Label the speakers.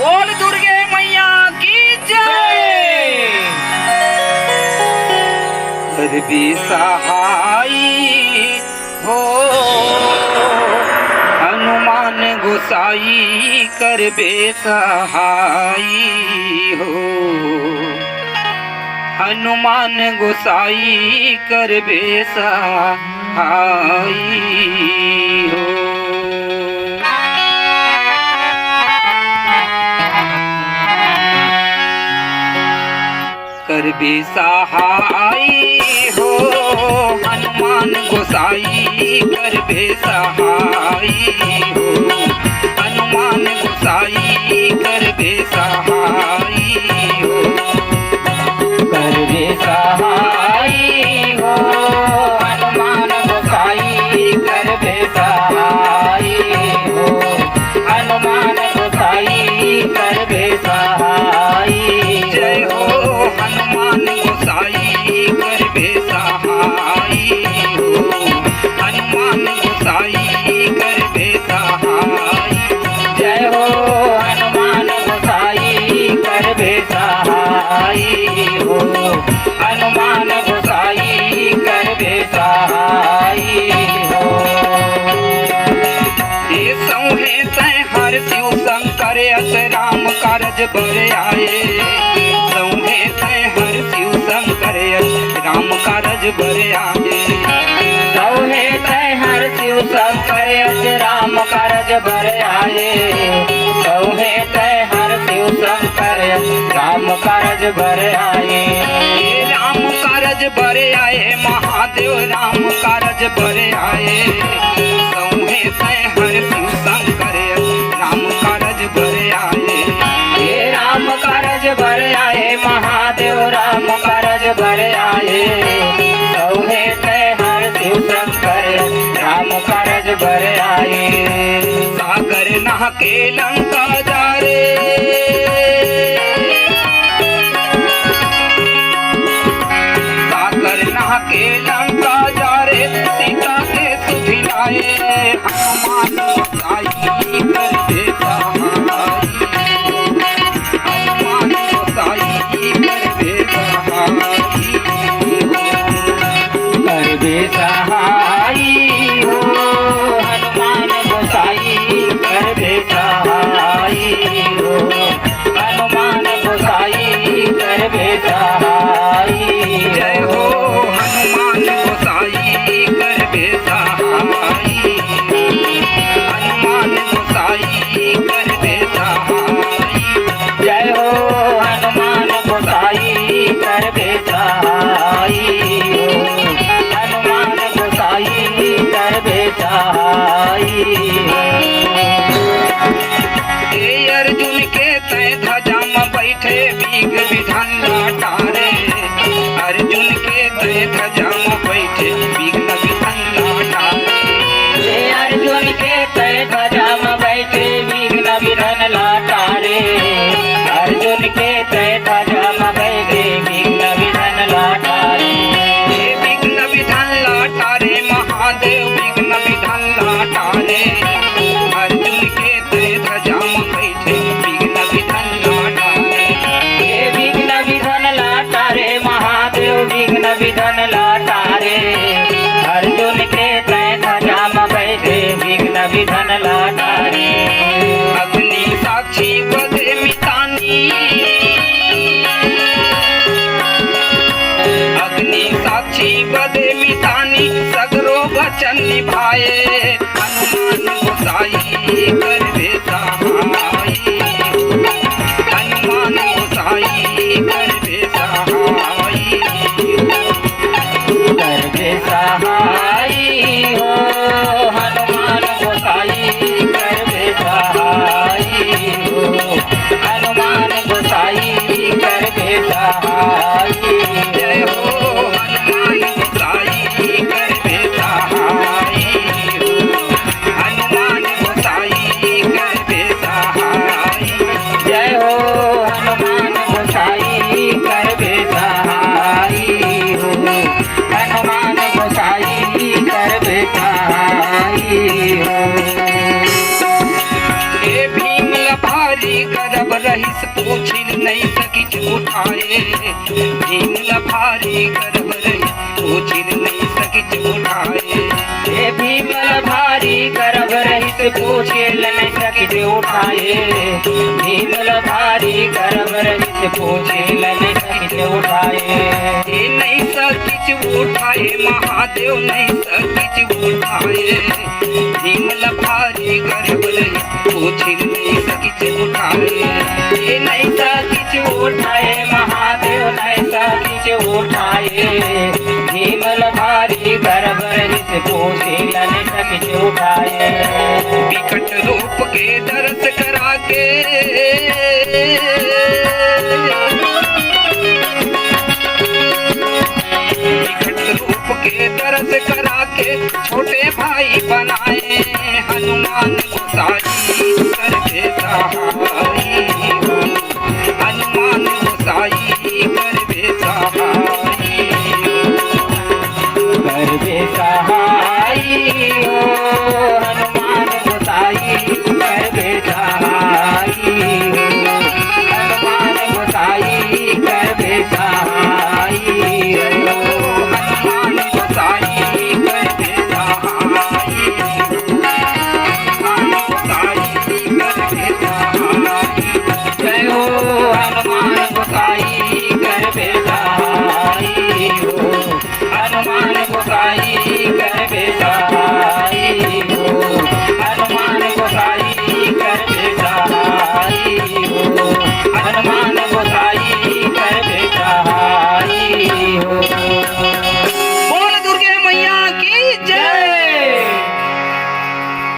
Speaker 1: बोल दुर्गे मैया की जय। कर भी सहाय हो हनुमान गोसाई, कर बे सहाय हो हनुमान गोसाई, कर बे सहाय हो। कर बे सहाय हो हनुमान गोसाई, कर बे सहाय हो हनुमान गोसाई, कर बे सहाय हो। कर बे सहाय हो हनुमान गोसाई, कर बे सहाय हो हनुमान गोसाई, कर बे सहाय। जय हो हनुमान गोसाई, कर बे सहाय हो हनुमान गोसाई, कर बे सहाय। जय हो हनुमान गोसाई, कर बे सहाय हो हनुमान गोसाई, कर बे सहाय हो। ये सौहे तय हर शिव शंकर अस राम कारज बर आए। सौहे तय हर शिव शंकर अस राम कारज बर आए। सौहे तय हर शिव शंकर अस राम कारज बर आए। सौहे तय हर शिव शंकर राम कारज बर आए। राम कारज बर आए महादेव, राम कारज बर आए। सौहे तय हर शिव शंकर राम कारज बर आए। हे राम कारज बर आए महादेव, राम कारज बर आए। सौहे तय हर शिव शंकर राम कारज बर आए। सागर नहा के लंका जा रे, सागर नहा के लंका जा रे, सीता के सुधिलाए। हनुमान गोसाई, कर बे सहाय हनुमान गोसाई, कर बे सहाय कर बे सहाय हो हनुमान गोसाई, कर बे सहाय हो हनुमान गोसाई, कर बे सहाय। जय हो हनुमान गोसाई, कर बे सहाय हनुमान गोसाई, कर बे सहाय। जय हो हनुमान गोसाई, कर बे सहाय हो हनुमान गोसाई, कर बे सहाय। अर्जुन के तय ध्वजा में बैठे बीग विधान लाटारे। अर्जुन के तय ध्वजा में बैठे बीग विधान लाटारे। अर्जुन के तय ध्वजा में बैठे विघ्न विधान लाटारे। अर्जुन के तय ध्वजा में बैठे विघ्न विधान लाटारे। विघ्न विधान लाटारे महादेव, विघ्न विधान लाटारे। अर्जुन के तय ध्वजा में बैठे विघ्न विधान लाटारे। विघ्न विधान लाटारे महादेव, विघ्न विधान लाटारे। अर्जुन के तय ध्वजा में बैठे विघ्न विधान लाटारे। अग्नि साक्षी बधे मितानी, अग्नि साक्षी बधे मितानी, सगरो वचन निभाए। हनुमान गोसाई, कर बे सहाय हनुमान गोसाई, कर बे सहाय कर बे सहाय हो हनुमान गोसाई, कर बे सहाय हो हनुमान गोसाई, कर बे सहाय। जय हो हनुमान गोसाई, कर बे सहाय हो उठाए भीमला भारी गर्भ रहित पूछिल नहीं सकिच उठाए
Speaker 2: हे भीमल भारी गर्भ रहित पूछिल नहीं सकिच उठाए भीमल भारी गर्भ रहित पूछिल नहीं सकिच उठाए
Speaker 1: हे नहीं सकिच उठाए महादेव नहीं सकिच उठाए भीमला भारी गर्भ रहित पूछिल नहीं सकिच उठाए
Speaker 2: हे नहीं सकिच उठाए महादेव नहीं सकिच उठाए भीमल भारी गर्भ रहित पूछिल नहीं सकिच उठाए
Speaker 1: विकट रूप के दर्श करा के विकट रूप के दर्श करा के छोटे भाई बनाए हनुमान गोसाई करके सहाय